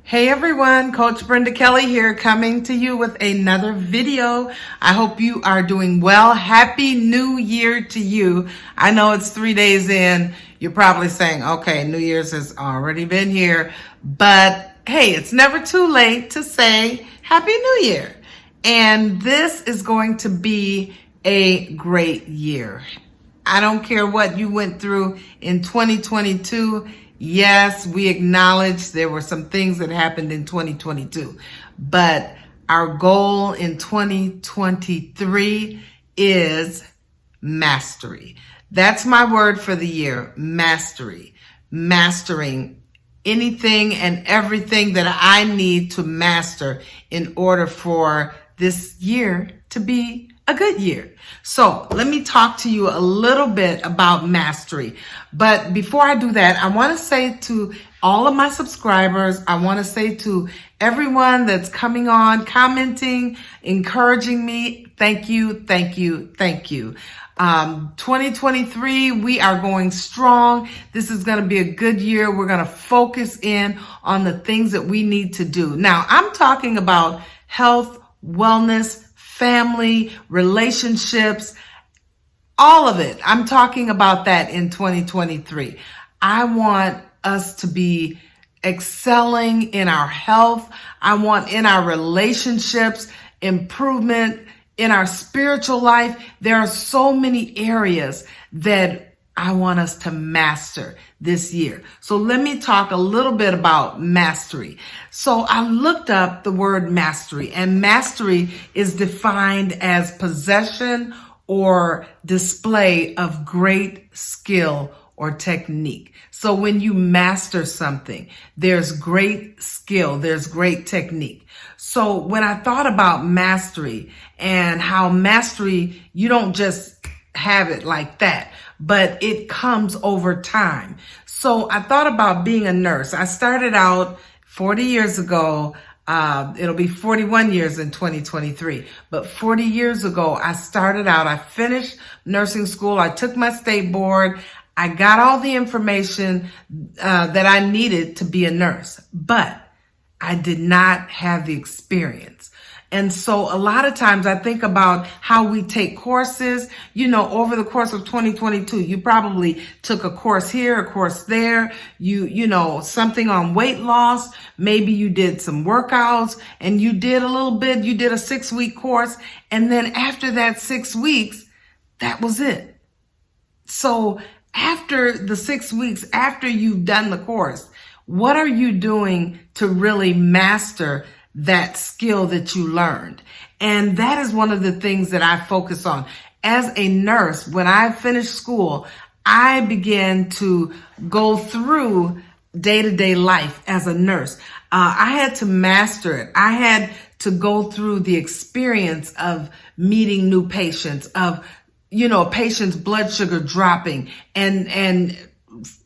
Hey everyone, Coach Brenda Kelly here, coming to you with another video. I hope you are doing well. Happy New Year to you. I know it's 3 days in. You're probably saying, okay, New Year's has already been here. But hey, it's never too late to say Happy New Year. And this is going to be a great year. I don't care what you went through in 2022. Yes, we acknowledge there were some things that happened in 2022, but our goal in 2023 is mastery. That's my word for the year, mastery. Mastering anything and everything that I need to master in order for this year to be a good year. So let me talk to you a little bit about mastery. But before I do that, I want to say to all of my subscribers, I want to say to everyone that's coming on, commenting, encouraging me, thank you, thank you, thank you. 2023, we are going strong. This is going to be a good year. We're going to focus in on the things that we need to do. Now, I'm talking about health, wellness, family, relationships, all of it. I'm talking about that in 2023. I want us to be excelling in our health. I want in our relationships, improvement in our spiritual life. There are so many areas that I want us to master this year. So let me talk a little bit about mastery. So I looked up the word mastery, and mastery is defined as possession or display of great skill or technique. So when you master something, there's great skill, there's great technique. So when I thought about mastery and how mastery, you don't just have it like that, but it comes over time. So I thought about being a nurse. I started out 40 years ago. It'll be 41 years in 2023. But 40 years ago, I started out, I finished nursing school. I took my state board. I got all the information that I needed to be a nurse, but I did not have the experience. And so a lot of times I think about how we take courses, over the course of 2022, you probably took a course here, a course there, something on weight loss. Maybe you did some workouts and you did a little bit, you did a 6-week course. And then after that 6 weeks, that was it. So after the 6 weeks, after you've done the course, what are you doing to really master that skill that you learned? And that is one of the things that I focus on. As a nurse, when I finished school, I began to go through day-to-day life as a nurse. I had to master it. I had to go through the experience of meeting new patients, of, a patient's blood sugar dropping and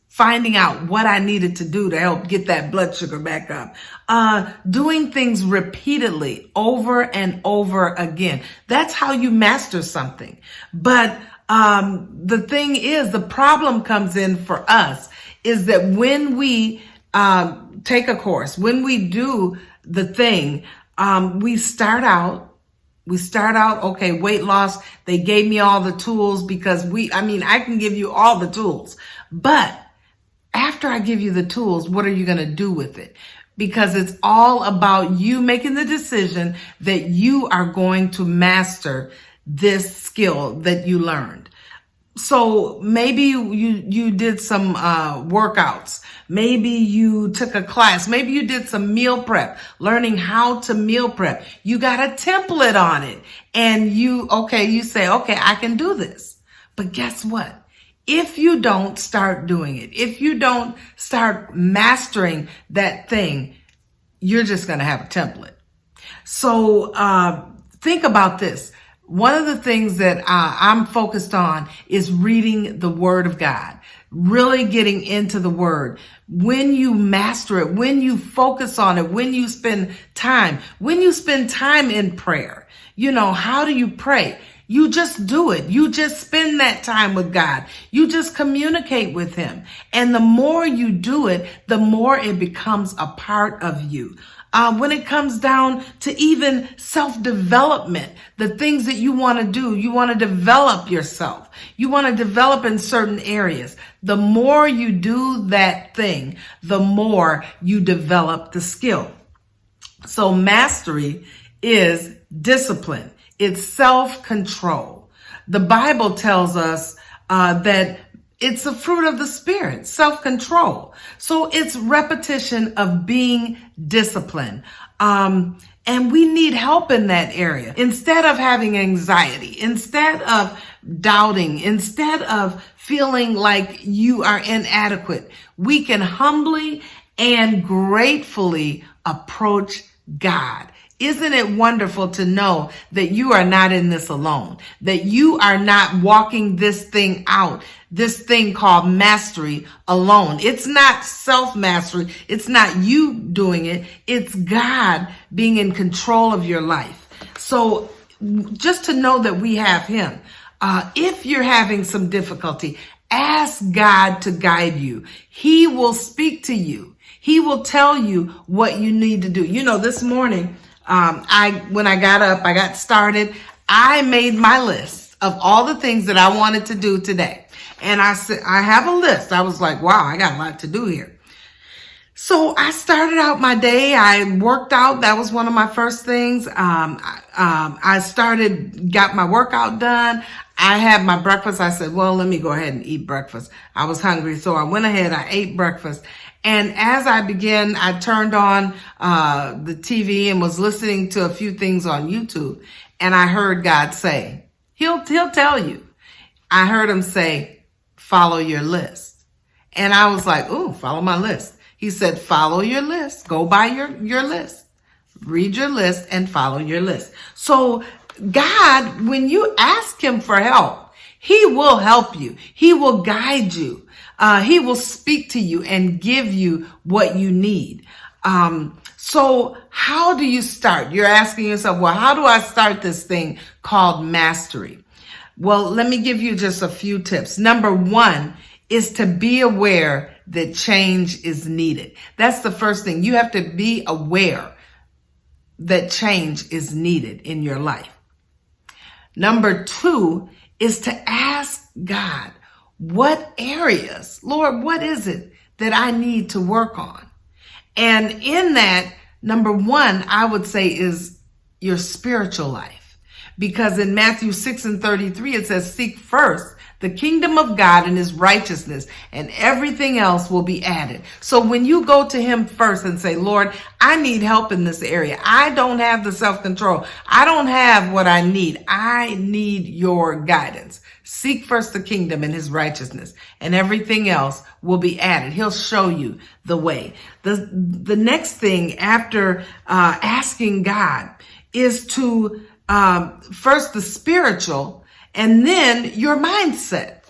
finding out what I needed to do to help get that blood sugar back up. Doing things repeatedly over and over again. That's how you master something. But the thing is, the problem comes in for us is that when we take a course, when we do the thing, we start out, okay, weight loss, they gave me all the tools because I can give you all the tools, but after I give you the tools, what are you going to do with it? Because it's all about you making the decision that you are going to master this skill that you learned. So maybe you did some workouts. Maybe you took a class. Maybe you did some meal prep, learning how to meal prep. You got a template on it and you say, okay, I can do this. But guess what? If you don't start doing it, if you don't start mastering that thing, you're just going to have a template. So think about this. One of the things that I'm focused on is reading the Word of God, really getting into the Word. When you master it, when you focus on it, when you spend time in prayer, how do you pray? You just do it. You just spend that time with God. You just communicate with him. And the more you do it, the more it becomes a part of you. When it comes down to even self-development, the things that you want to do, you want to develop yourself. You want to develop in certain areas. The more you do that thing, the more you develop the skill. So mastery is discipline. It's self-control. The Bible tells us that it's a fruit of the Spirit, self-control. So it's repetition of being disciplined. And we need help in that area. Instead of having anxiety, instead of doubting, instead of feeling like you are inadequate, we can humbly and gratefully approach God. Isn't it wonderful to know that you are not in this alone, that you are not walking this thing out, this thing called mastery alone? It's not self-mastery. It's not you doing it. It's God being in control of your life. So just to know that we have him. If you're having some difficulty, ask God to guide you. He will speak to you. He will tell you what you need to do. You know, this morning, when I got up, I got started, I made my list of all the things that I wanted to do today. And I said, I have a list. I was like, wow, I got a lot to do here. So I started out my day. I worked out. That was one of my first things. I got my workout done. I had my breakfast. I said, well, let me go ahead and eat breakfast. I was hungry. So I went ahead, I ate breakfast. And as I began, I turned on the TV and was listening to a few things on YouTube. And I heard God say, He'll tell you. I heard him say, follow your list. And I was like, ooh, follow my list. He said, follow your list. Go by your list. Read your list and follow your list. So God, when you ask him for help, he will help you. He will guide you. He will speak to you and give you what you need. So how do you start? You're asking yourself, well, how do I start this thing called mastery? Well, let me give you just a few tips. Number one is to be aware that change is needed. That's the first thing. You have to be aware that change is needed in your life. Number two is to ask God, what areas, Lord, what is it that I need to work on? And in that, number one, I would say is your spiritual life. Because in Matthew 6:33, it says, seek first the kingdom of God and his righteousness, and everything else will be added. So when you go to him first and say, Lord, I need help in this area. I don't have the self-control. I don't have what I need. I need your guidance. Seek first the kingdom and his righteousness, and everything else will be added. He'll show you the way. The next thing after asking God is to first the spiritual, and then your mindset.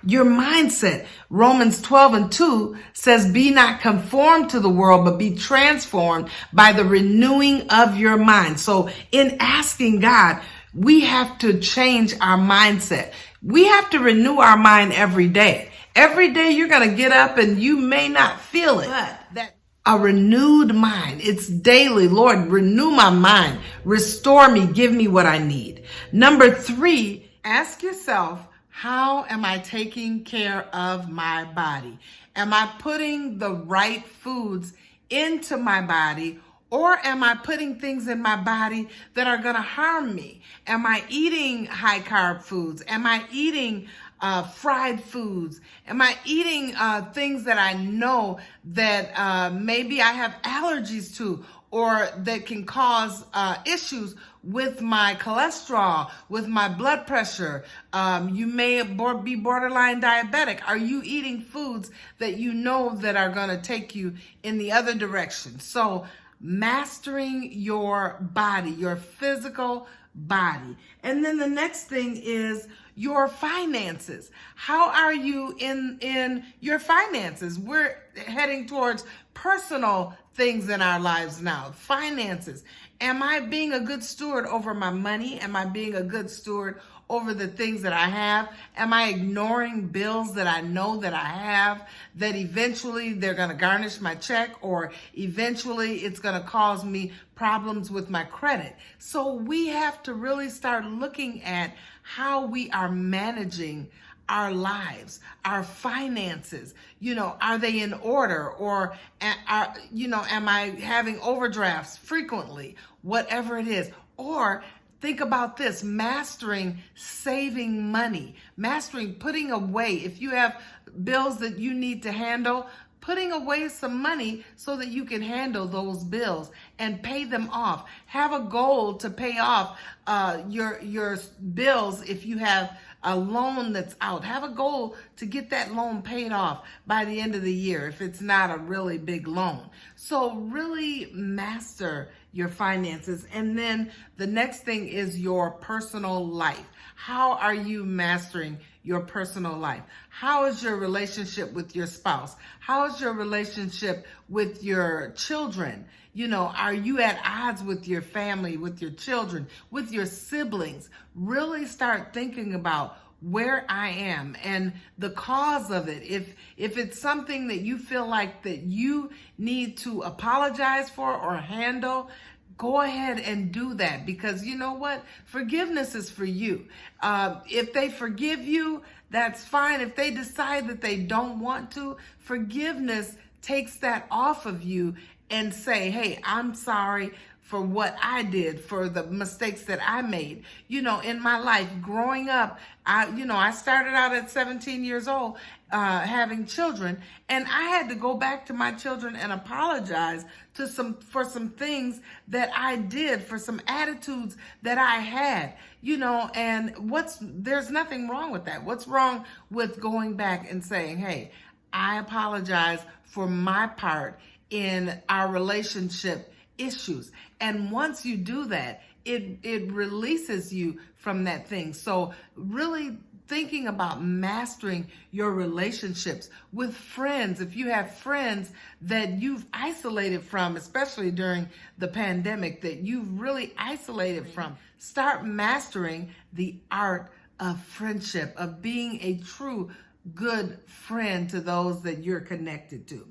Your mindset. Romans 12:2 says, be not conformed to the world, but be transformed by the renewing of your mind. So in asking God, we have to change our mindset. We have to renew our mind every day. Every day you're going to get up and you may not feel it. But a renewed mind. It's daily. Lord, renew my mind. Restore me. Give me what I need. Number three, ask yourself, how am I taking care of my body? Am I putting the right foods into my body, or am I putting things in my body that are going to harm me? Am I eating high carb foods? Am I eating fried foods? Am I eating things that I know that maybe I have allergies to, or that can cause issues with my cholesterol, with my blood pressure? You may be borderline diabetic. Are you eating foods that you know that are going to take you in the other direction? So mastering your body, your physical body. And then the next thing is your finances. How are you in your finances? We're heading towards personal things in our lives now. Finances. Am I being a good steward over my money? Am I being a good steward over the things that I have? Am I ignoring bills that I know that I have, that eventually they're going to garnish my check, or eventually it's going to cause me problems with my credit? So we have to really start looking at how we are managing our lives, our finances. Are they in order, or am I having overdrafts frequently? Whatever it is. Or think about this: mastering saving money, mastering putting away. If you have bills that you need to handle, putting away some money so that you can handle those bills and pay them off. Have a goal to pay off your bills. If you have a loan that's out, have a goal to get that loan paid off by the end of the year if it's not a really big loan. So really master your finances. And then the next thing is your personal life. How are you mastering your personal life? How is your relationship with your spouse? How is your relationship with your children? Are you at odds with your family, with your children, with your siblings? Really start thinking about where I am and the cause of it. If it's something that you feel like that you need to apologize for or handle, go ahead and do that, because you know what? Forgiveness is for you. If they forgive you, that's fine. If they decide that they don't want to, forgiveness takes that off of you and say, hey, I'm sorry for what I did, for the mistakes that I made. In my life growing up, I started out at 17 years old having children, and I had to go back to my children and apologize for some things that I did, for some attitudes that I had, and there's nothing wrong with that. What's wrong with going back and saying, hey, I apologize for my part in our relationship issues. And once you do that, it releases you from that thing. So really thinking about mastering your relationships with friends. If you have friends that you've isolated from, especially during the pandemic, that you've really isolated from, start mastering the art of friendship, of being a true good friend to those that you're connected to.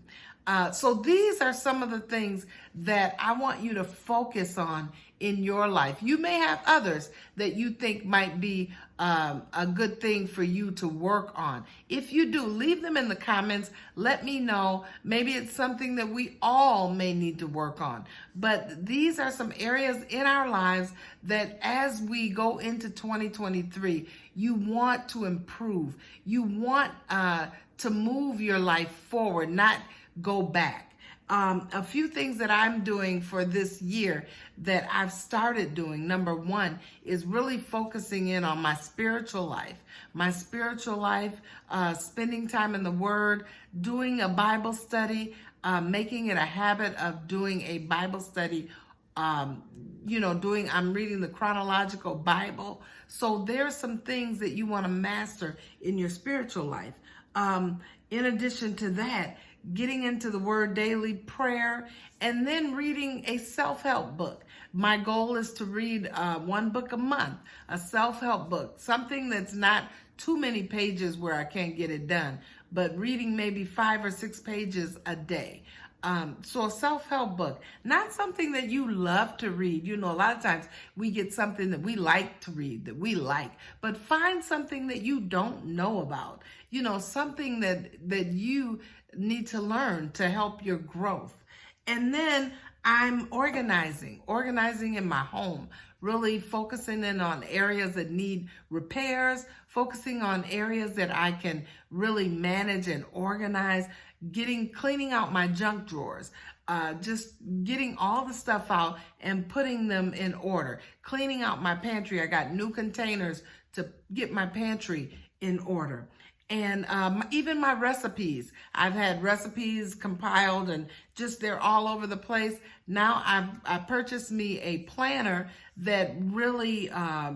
So these are some of the things that I want you to focus on in your life. You may have others that you think might be a good thing for you to work on. If you do, leave them in the comments. Let me know. Maybe it's something that we all may need to work on. But these are some areas in our lives that as we go into 2023, you want to improve. You want to move your life forward, not go back. A few things that I'm doing for this year that I've started doing. Number one is really focusing in on my spiritual life. Spending time in the Word, doing a Bible study, making it a habit of doing a Bible study. I'm reading the chronological Bible. So there are some things that you want to master in your spiritual life. In addition to that, getting into the Word daily, prayer, and then reading a self-help book. My goal is to read one book a month, a self-help book, something that's not too many pages where I can't get it done, but reading maybe 5 or 6 pages a day. So a self-help book, not something that you love to read. A lot of times we get something that we like to read, that we like, but find something that you don't know about, something that you need to learn to help your growth. And then I'm organizing in my home, really focusing in on areas that need repairs, focusing on areas that I can really manage and organize, cleaning out my junk drawers, just getting all the stuff out and putting them in order, cleaning out my pantry. I got new containers to get my pantry in order. And even my recipes. I've had recipes compiled and just they're all over the place. Now I purchased me a planner that really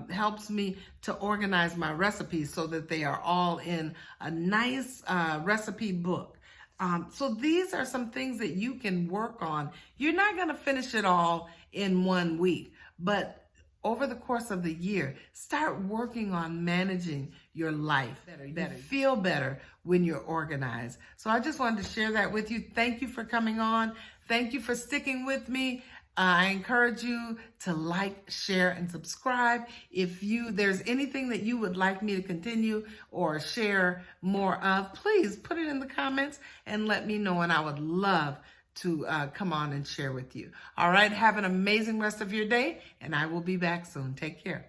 helps me to organize my recipes so that they are all in a nice recipe book. So these are some things that you can work on. You're not going to finish it all in 1 week, but over the course of the year, start working on managing your life better. You feel better when you're organized. So I just wanted to share that with you. Thank you for coming on. Thank you for sticking with me. I encourage you to like, share, and subscribe. If there's anything that you would like me to continue or share more of, please put it in the comments and let me know, and I would love to come on and share with you. All right, have an amazing rest of your day, and I will be back soon. Take care.